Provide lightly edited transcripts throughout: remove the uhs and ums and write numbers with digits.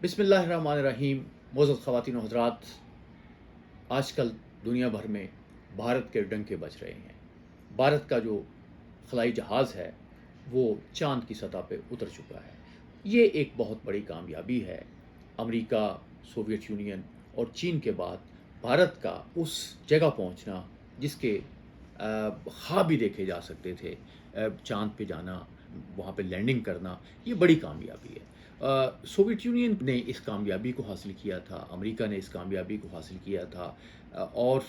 بسم اللہ الرحمن الرحیم. معزز خواتین و حضرات، آج کل دنیا بھر میں بھارت کے ڈنکے بج رہے ہیں. بھارت کا جو خلائی جہاز ہے وہ چاند کی سطح پہ اتر چکا ہے. یہ ایک بہت بڑی کامیابی ہے. امریکہ، سوویت یونین اور چین کے بعد بھارت کا اس جگہ پہنچنا جس کے خواب بھی دیکھے جا سکتے تھے، چاند پہ جانا، وہاں پہ لینڈنگ کرنا، یہ بڑی کامیابی ہے. سوویت یونین نے اس کامیابی کو حاصل کیا تھا، امریکہ نے اس کامیابی کو حاصل کیا تھا، اور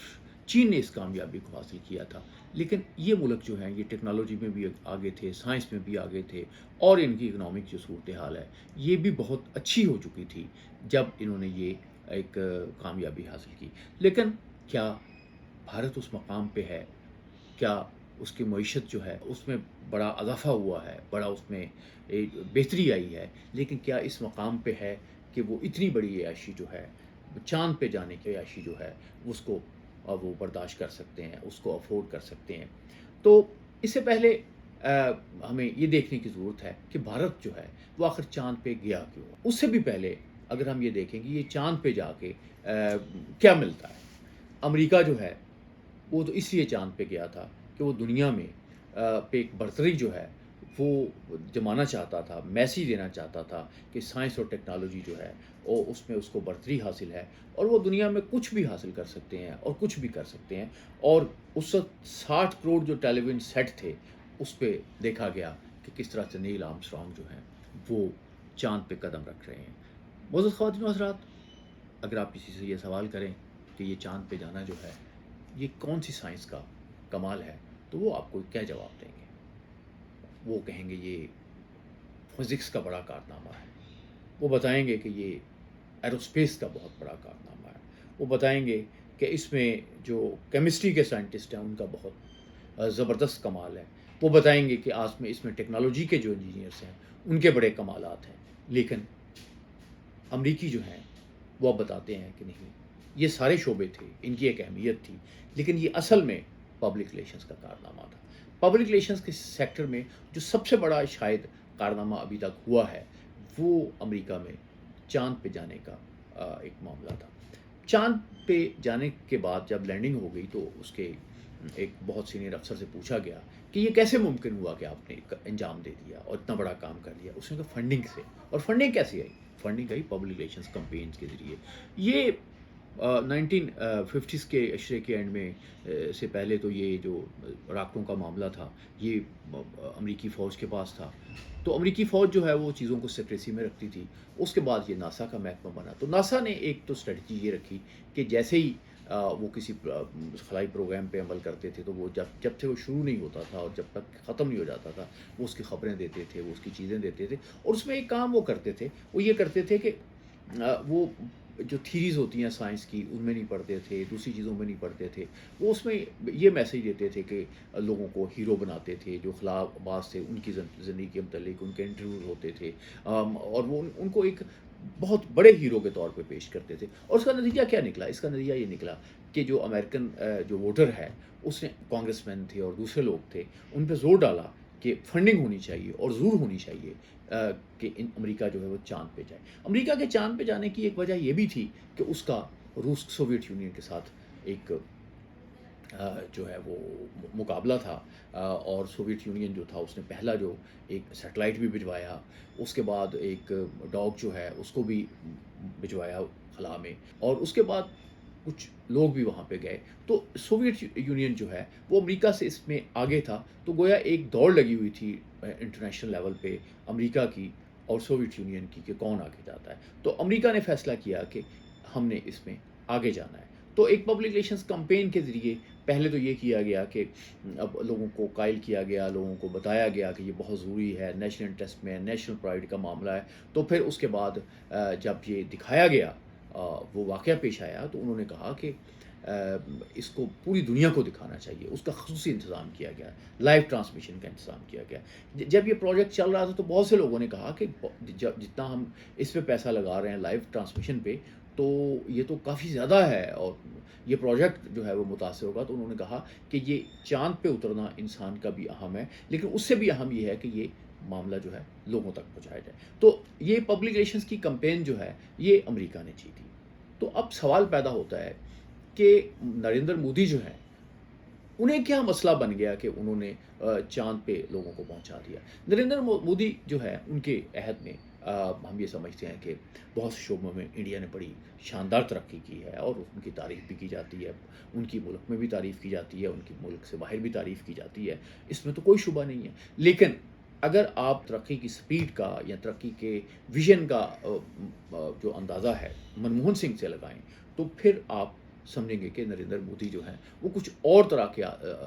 چین نے اس کامیابی کو حاصل کیا تھا. لیکن یہ ملک جو ہیں یہ ٹیکنالوجی میں بھی آگے تھے، سائنس میں بھی آگے تھے، اور ان کی اکنامک جو صورتحال ہے یہ بھی بہت اچھی ہو چکی تھی جب انہوں نے یہ ایک کامیابی حاصل کی. لیکن کیا بھارت اس مقام پہ ہے؟ کیا اس کی معیشت جو ہے اس میں بڑا اضافہ ہوا ہے، بڑا اس میں ایک بہتری آئی ہے؟ لیکن کیا اس مقام پہ ہے کہ وہ اتنی بڑی عیاشی جو ہے، چاند پہ جانے کی عیاشی جو ہے، اس کو وہ برداشت کر سکتے ہیں، اس کو افورڈ کر سکتے ہیں؟ تو اس سے پہلے ہمیں یہ دیکھنے کی ضرورت ہے کہ بھارت جو ہے وہ آخر چاند پہ گیا کیوں. اس سے بھی پہلے اگر ہم یہ دیکھیں کہ یہ چاند پہ جا کے کیا ملتا ہے. امریکہ جو ہے وہ تو اس لیے چاند پہ گیا تھا کہ وہ دنیا میں پہ ایک برتری جو ہے وہ جمانا چاہتا تھا، میسیج دینا چاہتا تھا کہ سائنس اور ٹیکنالوجی جو ہے وہ اس میں اس کو برتری حاصل ہے، اور وہ دنیا میں کچھ بھی حاصل کر سکتے ہیں اور کچھ بھی کر سکتے ہیں. اور اس وقت 60 کروڑ جو ٹیلی ویژن سیٹ تھے اس پہ دیکھا گیا کہ کس طرح سے نیل آرمسٹرانگ جو ہیں وہ چاند پہ قدم رکھ رہے ہیں. معزز خواتین و حضرات، اگر آپ کسی سے یہ سوال کریں کہ یہ چاند پہ جانا جو ہے یہ کون سی سائنس کا کمال ہے، تو وہ آپ کو کیا جواب دیں گے؟ وہ کہیں گے یہ فزکس کا بڑا کارنامہ ہے. وہ بتائیں گے کہ یہ ایروسپیس کا بہت بڑا کارنامہ ہے. وہ بتائیں گے کہ اس میں جو کیمسٹری کے سائنٹسٹ ہیں ان کا بہت زبردست کمال ہے. وہ بتائیں گے کہ آج میں اس میں ٹیکنالوجی کے جو انجینئرس ہیں ان کے بڑے کمالات ہیں. لیکن امریکی جو ہیں وہ اب بتاتے ہیں کہ نہیں، یہ سارے شعبے تھے، ان کی ایک اہمیت تھی، لیکن یہ اصل میں پبلک ریلیشنز کا کارنامہ تھا. پبلک ریلیشنز کے سیکٹر میں جو سب سے بڑا شاید کارنامہ ابھی تک ہوا ہے وہ امریکہ میں چاند پہ جانے کا ایک معاملہ تھا. چاند پہ جانے کے بعد جب لینڈنگ ہو گئی تو اس کے ایک بہت سینئر افسر سے پوچھا گیا کہ یہ کیسے ممکن ہوا کہ آپ نے انجام دے دیا اور اتنا بڑا کام کر لیا. اس نے کہا فنڈنگ سے. اور فنڈنگ کیسی آئی؟ فنڈنگ آئی پبلک ریلیشنز کمپینز کے ذریعے. یہ 1950s کے عشرے کے اینڈ میں سے پہلے تو یہ جو راکٹوں کا معاملہ تھا یہ امریکی فوج کے پاس تھا. تو امریکی فوج جو ہے وہ چیزوں کو سیکریسی میں رکھتی تھی. اس کے بعد یہ ناسا کا محکمہ بنا. تو ناسا نے ایک تو اسٹریٹجی یہ رکھی کہ جیسے ہی وہ کسی خلائی پروگرام پہ عمل کرتے تھے تو وہ جب سے وہ شروع نہیں ہوتا تھا اور جب تک ختم نہیں ہو جاتا تھا وہ اس کی خبریں دیتے تھے، وہ اس کی چیزیں دیتے تھے. اور اس میں ایک کام وہ کرتے تھے، وہ یہ کرتے تھے کہ وہ جو تھیریز ہوتی ہیں سائنس کی ان میں نہیں پڑھتے تھے، دوسری چیزوں میں نہیں پڑھتے تھے. وہ اس میں یہ میسیج دیتے تھے کہ لوگوں کو ہیرو بناتے تھے. جو خلا باز تھے ان کی زندگی کے متعلق ان کے انٹرویوز ہوتے تھے، اور وہ ان کو ایک بہت بڑے ہیرو کے طور پہ پیش کرتے تھے. اور اس کا نتیجہ کیا نکلا؟ اس کا نتیجہ یہ نکلا کہ جو امریکن جو ووٹر ہے اس نے، کانگریس مین تھے اور دوسرے لوگ تھے، ان پہ زور ڈالا کہ فنڈنگ ہونی چاہیے اور ضرور ہونی چاہیے کہ امریکہ جو ہے وہ چاند پہ جائے. امریکہ کے چاند پہ جانے کی ایک وجہ یہ بھی تھی کہ اس کا سوویت یونین کے ساتھ ایک جو ہے وہ مقابلہ تھا. اور سوویت یونین جو تھا اس نے پہلا جو ایک سیٹلائٹ بھی بھجوایا، اس کے بعد ایک ڈاگ جو ہے اس کو بھی بھجوایا خلا میں، اور اس کے بعد کچھ لوگ بھی وہاں پہ گئے. تو سوویت یونین جو ہے وہ امریکہ سے اس میں آگے تھا. تو گویا ایک دوڑ لگی ہوئی تھی انٹرنیشنل لیول پہ امریکہ کی اور سوویت یونین کی کہ کون آگے جاتا ہے. تو امریکہ نے فیصلہ کیا کہ ہم نے اس میں آگے جانا ہے. تو ایک پبلک ریلیشنز کمپین کے ذریعے پہلے تو یہ کیا گیا کہ اب لوگوں کو قائل کیا گیا، لوگوں کو بتایا گیا کہ یہ بہت ضروری ہے، نیشنل انٹرسٹ میں، نیشنل پرائڈ کا معاملہ ہے. تو پھر اس کے بعد جب یہ دکھایا گیا، وہ واقعہ پیش آیا، تو انہوں نے کہا کہ اس کو پوری دنیا کو دکھانا چاہیے. اس کا خصوصی انتظام کیا گیا، لائیو ٹرانسمیشن کا انتظام کیا گیا. جب یہ پروجیکٹ چل رہا تھا تو بہت سے لوگوں نے کہا کہ جتنا ہم اس پہ پیسہ لگا رہے ہیں لائیو ٹرانسمیشن پہ تو یہ تو کافی زیادہ ہے اور یہ پروجیکٹ جو ہے وہ متاثر ہوگا. تو انہوں نے کہا کہ یہ چاند پہ اترنا انسان کا بھی اہم ہے، لیکن اس سے بھی اہم یہ ہے کہ یہ معاملہ جو ہے لوگوں تک پہنچایا جائے. تو یہ پبلک ریلیشنز کی کمپین جو ہے یہ امریکہ نے جیتی. تو اب سوال پیدا ہوتا ہے کہ نریندر مودی جو ہے انہیں کیا مسئلہ بن گیا کہ انہوں نے چاند پہ لوگوں کو پہنچا دیا. نریندر مودی جو ہے ان کے عہد میں ہم یہ سمجھتے ہیں کہ بہت سے شعبوں میں انڈیا نے بڑی شاندار ترقی کی ہے اور ان کی تعریف بھی کی جاتی ہے. ان کی ملک میں بھی تعریف کی جاتی ہے, ان کی ملک سے باہر بھی تعریف کی جاتی ہے, اس میں تو کوئی شبہ نہیں ہے. لیکن اگر آپ ترقی کی سپیڈ کا یا ترقی کے ویژن کا جو اندازہ ہے منموہن سنگھ سے لگائیں تو پھر آپ سمجھیں گے کہ نریندر مودی جو ہیں وہ کچھ اور طرح کے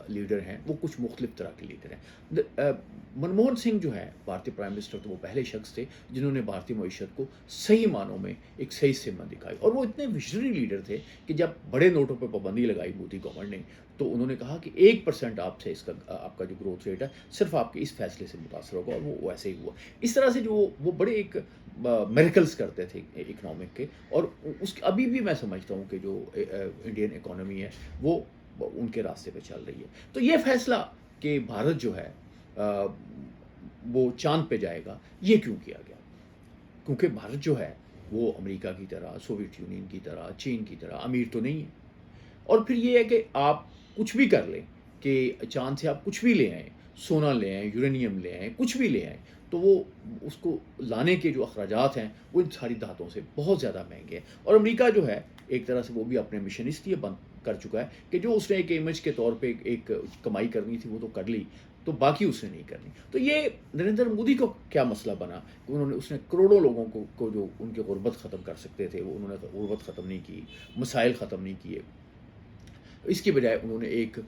لیڈر ہیں, وہ کچھ مختلف طرح کے لیڈر ہیں. منموہن سنگھ جو ہے بھارتی پرائم منسٹر, تو وہ پہلے شخص تھے جنہوں نے بھارتی معیشت کو صحیح معنوں میں ایک صحیح سمت دکھائی, اور وہ اتنے ویژنری لیڈر تھے کہ جب بڑے نوٹوں پہ پابندی لگائی مودی گورنمنٹ نے تو انہوں نے کہا کہ 1% آپ سے آپ کا جو گروتھ ریٹ ہے صرف آپ کے اس فیصلے سے متاثر ہوگا, اور وہ ایسے ہی ہوا. اس طرح سے جو وہ بڑے ایک میریکلز کرتے تھے اکنامک کے, اور ابھی بھی میں سمجھتا ہوں کہ جو انڈین اکانومی ہے وہ ان کے راستے پہ چل رہی ہے. تو یہ فیصلہ کہ بھارت جو ہے وہ چاند پہ جائے گا, یہ کیوں کیا گیا؟ کیونکہ بھارت جو ہے وہ امریکہ کی طرح, سوویت یونین کی طرح, چین کی طرح امیر تو نہیں ہے. اور پھر یہ ہے کہ آپ کچھ بھی کر لیں, کہ چاند سے آپ کچھ بھی لے آئیں, سونا لے آئیں, یورینیم لے آئیں, کچھ بھی لے آئیں, تو وہ اس کو لانے کے جو اخراجات ہیں وہ ان ساری دھاتوں سے بہت زیادہ مہنگے ہیں. اور امریکہ جو ہے ایک طرح سے وہ بھی اپنے مشن اس لیے بند کر چکا ہے کہ جو اس نے ایک امیج کے طور پہ ایک کمائی کرنی تھی وہ تو کر لی, تو باقی اس نے نہیں کرنی. تو یہ نریندر مودی کو کیا مسئلہ بنا کہ اس نے کروڑوں لوگوں کو جو ان کے غربت ختم کر سکتے تھے وہ انہوں نے غربت ختم نہیں کی, مسائل ختم نہیں کیے. اس کی بجائے انہوں نے ایک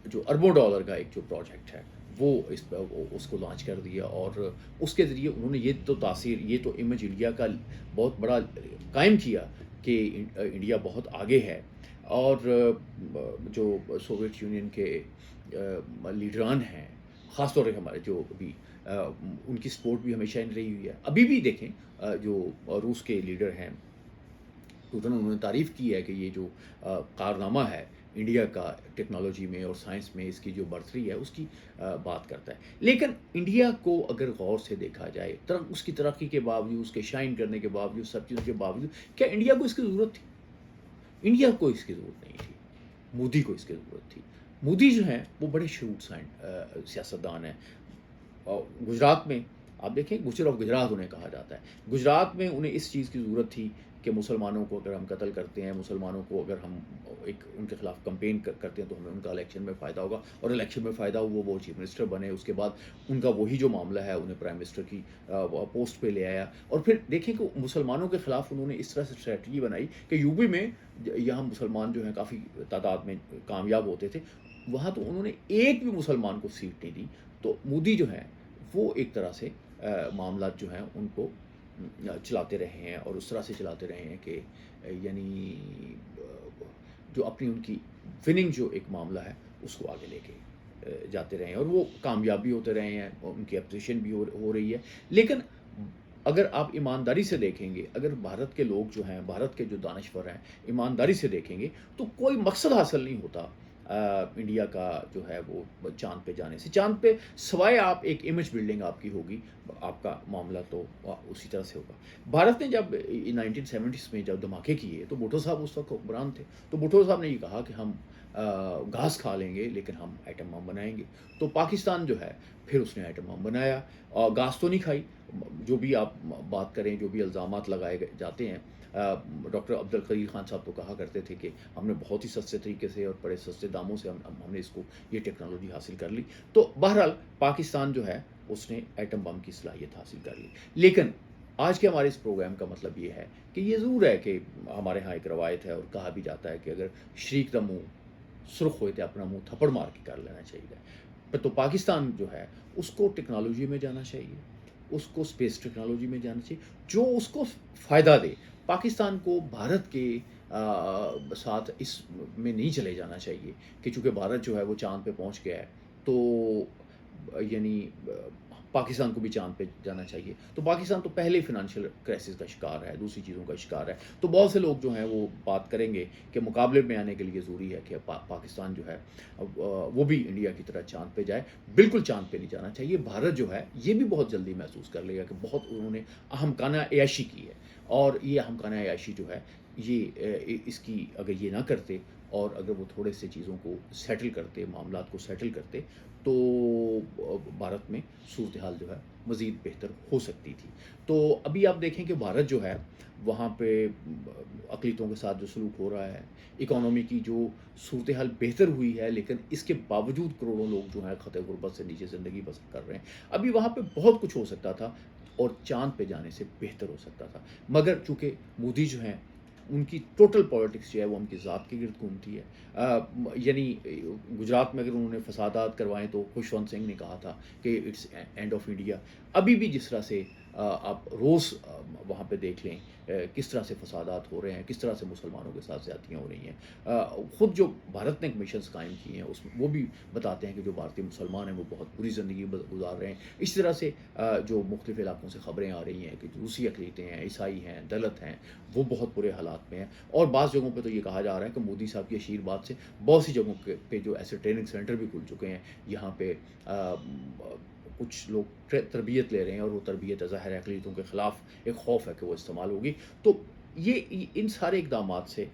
جو اربوں ڈالر کا ایک جو پروجیکٹ ہے وہ اس کو لانچ کر دیا, اور اس کے ذریعے انہوں نے یہ تو تاثیر, یہ تو امیج انڈیا کا بہت بڑا قائم کیا کہ انڈیا بہت آگے ہے. اور جو سوویت یونین کے لیڈران ہیں, خاص طور پہ ہمارے جو ابھی ان کی سپورٹ بھی ہمیشہ رہی ہوئی ہے. ابھی بھی دیکھیں جو روس کے لیڈر ہیں انہوں نے تعریف کی ہے کہ یہ جو کارنامہ ہے انڈیا کا ٹیکنالوجی میں اور سائنس میں, اس کی جو برتری ہے اس کی بات کرتا ہے. لیکن انڈیا کو اگر غور سے دیکھا جائے, اس کی ترقی کے باوجود, اس کے شائن کرنے کے باوجود, سب چیزوں کے باوجود, کیا انڈیا کو اس کی ضرورت تھی؟ انڈیا کو اس کی ضرورت نہیں تھی, مودی کو اس کی ضرورت تھی. مودی جو ہیں وہ بڑے شروٹ سیاستدان ہیں. گجرات میں آپ دیکھیں, گجر آف گجرات انہیں کہا جاتا ہے. گجرات میں انہیں اس چیز کی ضرورت تھی کہ مسلمانوں کو اگر ہم قتل کرتے ہیں, مسلمانوں کو اگر ہم ایک ان کے خلاف کمپین کرتے ہیں تو ہمیں ان کا الیکشن میں فائدہ ہوگا, اور الیکشن میں فائدہ ہوا, وہ چیف منسٹر بنے. اس کے بعد ان کا وہی جو معاملہ ہے انہیں پرائم منسٹر کی پوسٹ پہ لے آیا. اور پھر دیکھیں کہ مسلمانوں کے خلاف انہوں نے اس طرح سے اسٹریٹجی بنائی کہ یو پی میں یہاں مسلمان جو ہیں کافی تعداد میں کامیاب ہوتے تھے, وہاں تو انہوں نے ایک بھی مسلمان کو سیٹ نہیں دی. تو مودی جو ہیں وہ ایک طرح سے معاملات جو ہیں ان کو چلاتے رہے ہیں, اور اس طرح سے چلاتے رہے ہیں کہ یعنی جو اپنی ان کی وننگ جو ایک معاملہ ہے اس کو آگے لے کے جاتے رہے ہیں, اور وہ کامیاب بھی ہوتے رہے ہیں, اور ان کی اپریشین بھی ہو رہی ہے. لیکن اگر آپ ایمانداری سے دیکھیں گے, اگر بھارت کے لوگ جو ہیں, بھارت کے جو دانشور ہیں ایمانداری سے دیکھیں گے, تو کوئی مقصد حاصل نہیں ہوتا انڈیا کا جو ہے وہ چاند پہ جانے سے. چاند پہ سوائے آپ ایک امیج بلڈنگ آپ کی ہوگی, آپ کا معاملہ تو اسی طرح سے ہوگا. بھارت نے جب 1970s میں جب دھماکے کیے تو بھٹو صاحب اس وقت حکمران تھے, تو بھٹو صاحب نے یہ کہا کہ ہم گھاس کھا لیں گے لیکن ہم ایٹم بم بنائیں گے. تو پاکستان جو ہے پھر اس نے ایٹم بم بنایا, اور گھاس تو نہیں کھائی. جو بھی آپ بات کریں, جو بھی الزامات لگائے جاتے ہیں, ڈاکٹر عبد القدیر خان صاحب تو کہا کرتے تھے کہ ہم نے بہت ہی سستے طریقے سے اور بڑے سستے داموں سے ہم نے اس کو یہ ٹیکنالوجی حاصل کر لی. تو بہرحال پاکستان جو ہے اس نے ایٹم بم کی صلاحیت حاصل کر لی. لیکن آج کے ہمارے اس پروگرام کا مطلب یہ ہے کہ یہ ضرور ہے کہ ہمارے ہاں ایک روایت ہے اور کہا بھی جاتا ہے کہ اگر شریک کا منہ سرخ ہوئے تو اپنا منہ تھپڑ مار کے کر لینا چاہیے. تو پاکستان جو ہے اس کو ٹیکنالوجی میں جانا چاہیے, اس کو اسپیس ٹیکنالوجی میں جانا چاہیے جو اس کو فائدہ دے. پاکستان کو بھارت کے ساتھ اس میں نہیں چلے جانا چاہیے کہ چونکہ بھارت جو ہے وہ چاند پہ پہنچ گیا ہے تو یعنی پاکستان کو بھی چاند پہ جانا چاہیے. تو پاکستان تو پہلے ہی فنانشیل کرائسس کا شکار ہے, دوسری چیزوں کا شکار ہے. تو بہت سے لوگ جو ہیں وہ بات کریں گے کہ مقابلے میں آنے کے لیے ضروری ہے کہ پاکستان جو ہے وہ بھی انڈیا کی طرح چاند پہ جائے. بالکل چاند پہ نہیں جانا چاہیے. بھارت جو ہے یہ بھی بہت جلدی محسوس کر لے گا کہ بہت انہوں نے اہمکانہ عیاشی کی ہے, اور یہ اہمکانہ عیاشی جو ہے یہ اس کی اگر یہ نہ کرتے اور اگر وہ تھوڑے سے چیزوں کو سیٹل کرتے, معاملات کو سیٹل کرتے, تو بھارت میں صورتحال جو ہے مزید بہتر ہو سکتی تھی. تو ابھی آپ دیکھیں کہ بھارت جو ہے وہاں پہ اقلیتوں کے ساتھ جو سلوک ہو رہا ہے, اکانومی کی جو صورتحال بہتر ہوئی ہے, لیکن اس کے باوجود کروڑوں لوگ جو ہیں خطے غربت سے نیچے زندگی بسر کر رہے ہیں. ابھی وہاں پہ بہت کچھ ہو سکتا تھا اور چاند پہ جانے سے بہتر ہو سکتا تھا, مگر چونکہ مودی جو ہیں ان کی ٹوٹل پالیٹکس جو ہے وہ ان کی ذات کے گرد گھومتی ہے. یعنی گجرات میں اگر انہوں نے فسادات کروائے تو خوشونت سنگھ نے کہا تھا کہ اٹس اینڈ آف انڈیا. ابھی بھی جس طرح سے آپ روز وہاں پہ دیکھ لیں کس طرح سے فسادات ہو رہے ہیں, کس طرح سے مسلمانوں کے ساتھ زیادتیاں ہو رہی ہیں. خود جو بھارت نے کمیشنز قائم کی ہیں اس میں وہ بھی بتاتے ہیں کہ جو بھارتی مسلمان ہیں وہ بہت بری زندگی گزار رہے ہیں. اس طرح سے جو مختلف علاقوں سے خبریں آ رہی ہیں کہ روسی اقلیتیں ہیں, عیسائی ہیں, دلت ہیں, وہ بہت برے حالات میں ہیں. اور بعض جگہوں پہ تو یہ کہا جا رہا ہے کہ مودی صاحب کی آشیرواد سے بہت سی جگہوں پہ جو ایسے ٹریننگ سینٹر بھی کھل چکے ہیں, یہاں پہ کچھ لوگ تربیت لے رہے ہیں, اور وہ تربیت ظاہر اقلیتوں کے خلاف ایک خوف ہے کہ وہ استعمال ہوگی. تو یہ ان سارے اقدامات سے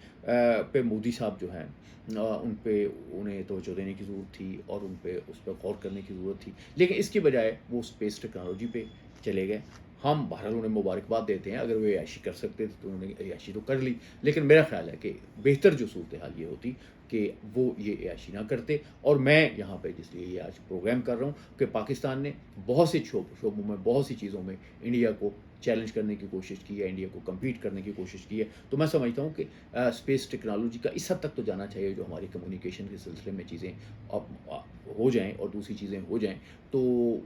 پہ مودی صاحب جو ہیں ان پہ انہیں توجہ دینے کی ضرورت تھی, اور ان پہ اس پہ غور کرنے کی ضرورت تھی. لیکن اس کی بجائے وہ اسپیس ٹیکنالوجی پہ چلے گئے. ہم بہرحال انہیں مبارکباد دیتے ہیں, اگر وہ عیاشی کر سکتے تھے تو انہوں نے عیاشی تو کر لی, لیکن میرا خیال ہے کہ بہتر جو صورتحال یہ ہوتی کہ وہ یہ عیاشی نہ کرتے. اور میں یہاں پہ جس لیے یہ آج پروگرام کر رہا ہوں کہ پاکستان نے بہت سی شعبوں میں, بہت سی چیزوں میں انڈیا کو چیلنج کرنے کی کوشش کی ہے, انڈیا کو کمپیٹ کرنے کی کوشش کی ہے. تو میں سمجھتا ہوں کہ اسپیس ٹیکنالوجی کا اس حد تک تو جانا چاہیے جو ہماری کمیونیکیشن کے سلسلے میں چیزیں ہو جائیں اور دوسری چیزیں ہو جائیں, تو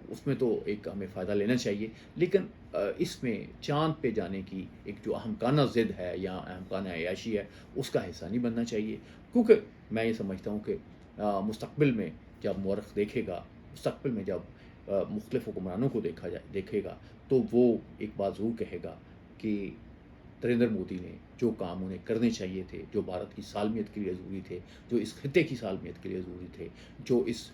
اس میں تو ایک ہمیں فائدہ لینا چاہیے. لیکن اس میں چاند پہ جانے کی ایک جو اہمکانہ ضد ہے یا اہمکانہ عیاشی ہے اس کا حصہ نہیں بننا چاہیے. کیونکہ میں یہ سمجھتا ہوں کہ مستقبل میں جب مورخ دیکھے گا, مستقبل میں جب مختلف حکمرانوں کو دیکھے گا, تو وہ ایک بات ضرور کہے گا کہ نریندر مودی نے جو کام انہیں کرنے چاہیے تھے, جو بھارت کی سالمیت کے لیے ضروری تھے, جو اس خطے کی سالمیت کے لیے ضروری تھے, جو اس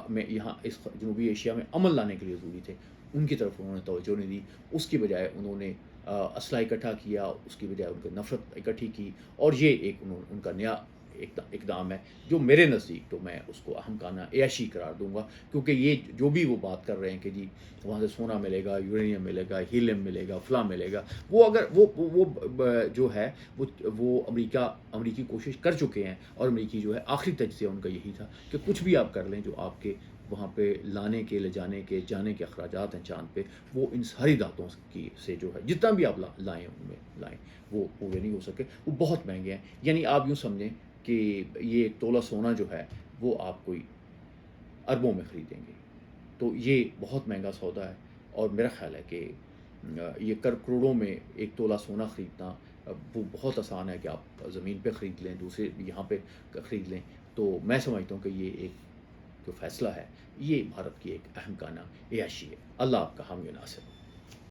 میں یہاں اس جنوبی ایشیا میں امن لانے کے لیے ضروری تھے, ان کی طرف انہوں نے توجہ نہیں دی. اس کی بجائے انہوں نے اسلحہ اکٹھا کیا, اس کی بجائے ان کی نفرت اکٹھی کی, اور یہ ایک ان کا نیا اقدام ہے جو میرے نزدیک تو میں اس کو اہمکانہ عیاشی قرار دوں گا. کیونکہ یہ جو بھی وہ بات کر رہے ہیں کہ جی وہاں سے سونا ملے گا, یورینیم ملے گا, ہیلیم ملے گا, فلاں ملے گا, وہ اگر وہ جو ہے وہ امریکی کوشش کر چکے ہیں, اور امریکی جو ہے آخری تجزیہ ان کا یہی تھا کہ کچھ بھی آپ کر لیں جو آپ کے وہاں پہ لانے کے, لے جانے کے, جانے کے اخراجات ہیں چاند پہ, وہ ان ساری دھاتوں کی سے جو ہے جتنا بھی آپ لائیں ان میں لائیں وہ پورے نہیں ہو سکے, وہ بہت مہنگے ہیں. یعنی آپ یوں سمجھیں کہ یہ ایک تولہ سونا جو ہے وہ آپ کوئی اربوں میں خریدیں گے, تو یہ بہت مہنگا سودا ہے. اور میرا خیال ہے کہ یہ کروڑوں میں ایک تولہ سونا خریدنا وہ بہت آسان ہے کہ آپ زمین پہ خرید لیں, دوسرے یہاں پہ خرید لیں. تو میں سمجھتا ہوں کہ یہ ایک جو فیصلہ ہے یہ بھارت کی ایک اہم کانہ عیاشی ہے. اللہ آپ کا حامی و ناصر.